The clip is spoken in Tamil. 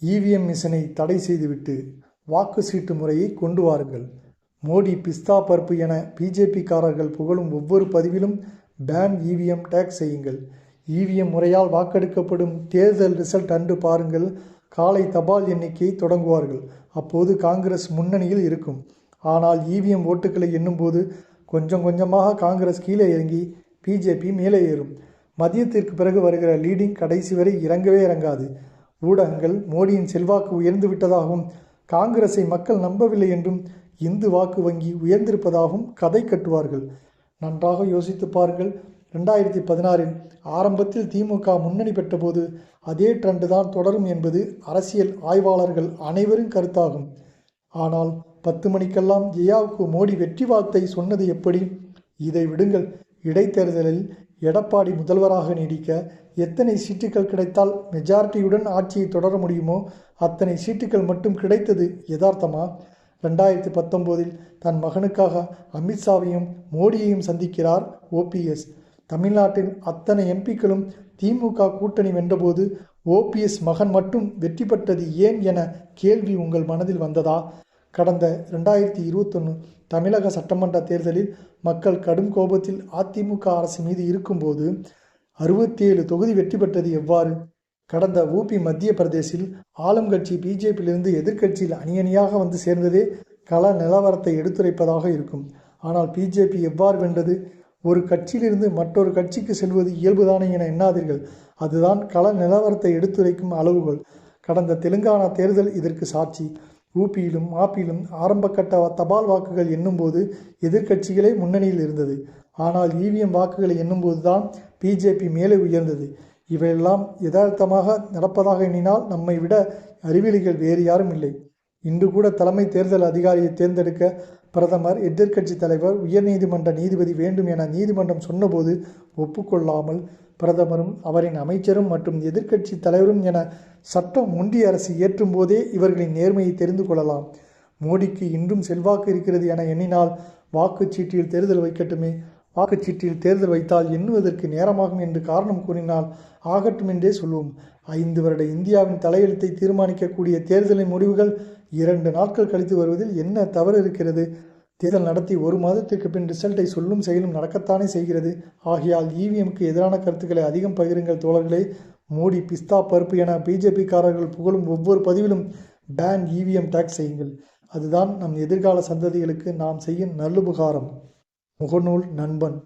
இவிஎம் மிஷினை தடை செய்துவிட்டு வாக்கு சீட்டு முறையை கொண்டு வாருங்கள். மோடி பிஸ்தா பருப்பு என பிஜேபிக்காரர்கள் புகழும் ஒவ்வொரு பதிவிலும் பேன் இவிஎம் டேக் செய்யுங்கள். இவிஎம் முறையால் வாக்கெடுக்கப்படும் தேர்தல் ரிசல்ட் அன்று பாருங்கள். காலை தபால் எண்ணிக்கையை தொடங்குவார்கள். அப்போது காங்கிரஸ் முன்னணியில் இருக்கும். ஆனால் இவிஎம் ஓட்டுகளை எண்ணும்போது கொஞ்சம் கொஞ்சமாக காங்கிரஸ் கீழே இறங்கி பிஜேபி மேலே ஏறும். மதியத்திற்கு பிறகு வருகிற லீடிங் கடைசி வரை இறங்கவே இறங்காது. ஊடகங்கள் மோடியின் செல்வாக்கு உயர்ந்து விட்டதாகவும் காங்கிரஸை மக்கள் நம்பவில்லை என்றும் இந்து வாக்கு வங்கி உயர்ந்திருப்பதாகவும் கதை கட்டுவார்கள். நன்றாக யோசித்து பாருங்கள். 2016இல் ஆரம்பத்தில் திமுக முன்னணி பெற்றபோது அதே ட்ரெண்டு தான் தொடரும் என்பது அரசியல் ஆய்வாளர்கள் அனைவரும் கருத்தாகும். ஆனால் 10 மணிக்கெல்லாம் ஜெயாவுக்கு மோடி வெற்றி வார்த்தை சொன்னது எப்படி? இதை விடுங்கள். இடைத்தேர்தலில் எடப்பாடி முதல்வராக நீடிக்க எத்தனை சீட்டுகள் கிடைத்தால் மெஜாரிட்டியுடன் ஆட்சியை தொடர முடியுமோ அத்தனை சீட்டுகள் மட்டும் கிடைத்தது யதார்த்தமா? 2019இல் தன் மகனுக்காக அமித்ஷாவையும் மோடியையும் சந்திக்கிறார் ஓபிஎஸ். தமிழ்நாட்டில் அத்தனை எம்பிக்களும் திமுக கூட்டணி வென்றபோது ஓபிஎஸ் மகன் மட்டும் வெற்றி பெற்றது ஏன் என கேள்வி உங்கள் மனதில் வந்ததா? கடந்த 2021 தமிழக சட்டமன்ற தேர்தலில் மக்கள் கடும் கோபத்தில் அதிமுக அரசு மீது இருக்கும்போது 67 தொகுதி வெற்றி பெற்றது எவ்வாறு? கடந்த ஊபி மத்திய பிரதேசில் ஆளும் கட்சி பிஜேபியிலிருந்து எதிர்க்கட்சியில் அணியணியாக வந்து சேர்ந்ததே கள நிலவரத்தை எடுத்துரைப்பதாக இருக்கும். ஆனால் பிஜேபி எவ்வாறு வென்றது? ஒரு கட்சியிலிருந்து மற்றொரு கட்சிக்கு செல்வது இயல்புதானே என எண்ணாதீர்கள். அதுதான் கள நிலவரத்தை எடுத்துரைக்கும் அளவுகோல். கடந்த தெலுங்கானா தேர்தல் இதற்கு சாட்சி. ஊபியிலும் ஆப்பிலும் ஆரம்பகட்ட தபால் வாக்குகள் எண்ணும்போது எதிர்க்கட்சிகளே முன்னணியில் இருந்தது. ஆனால் இவிஎம் வாக்குகளை எண்ணும்போது தான் பிஜேபி மேலே உயர்ந்தது. இவையெல்லாம் யதார்த்தமாக நடப்பதாக எண்ணினால் நம்மை விட அறிவிலிகள் வேறு யாரும் இல்லை. இன்று கூட தலைமை தேர்தல் அதிகாரியை தேர்ந்தெடுக்க பிரதமர், எதிர்க்கட்சி தலைவர், உயர்நீதிமன்ற நீதிபதி வேண்டும் என நீதிமன்றம் சொன்னபோது ஒப்புக்கொள்ளாமல் பிரதமரும் அவரின் அமைச்சரும் மற்றும் எதிர்க்கட்சி தலைவரும் என சட்டம் ஒன்றிய அரசு ஏற்றும் போதே இவர்களின் நேர்மையை தெரிந்து கொள்ளலாம். மோடிக்கு இன்றும் செல்வாக்கு இருக்கிறது என எண்ணினால் வாக்குச்சீட்டில் தேர்தல் வைக்கட்டுமே. வாக்குச்சீட்டில் தேர்தல் வைத்தால் எண்ணுவதற்கு நேரமாகும் என்று காரணம் கூறினால் ஆகட்டும் என்றே சொல்வோம். 5 வருட இந்தியாவின் தலையெழுத்தை தீர்மானிக்கக்கூடிய தேர்தலின் முடிவுகள் 2 நாட்கள் கழித்து வருவதில் என்ன தவறு இருக்கிறது? தேர்தல் நடத்தி 1 மாதத்திற்கு பின் ரிசல்ட்டை சொல்லும் செயலும் நடக்கத்தானே செய்கிறது. ஆகையால் இவிஎம்க்கு எதிரான கருத்துக்களை அதிகம் பகிருங்கள் தோழர்களே. மோடி பிஸ்தா பருப்பு என பிஜேபிக்காரர்கள் புகழும் ஒவ்வொரு பதிவிலும் பேன் இவிஎம் டேக் செய்யுங்கள். அதுதான் நம் எதிர்கால சந்ததிகளுக்கு நாம் செய்யும் நல்லுபகாரம். முகநூல் நண்பன்.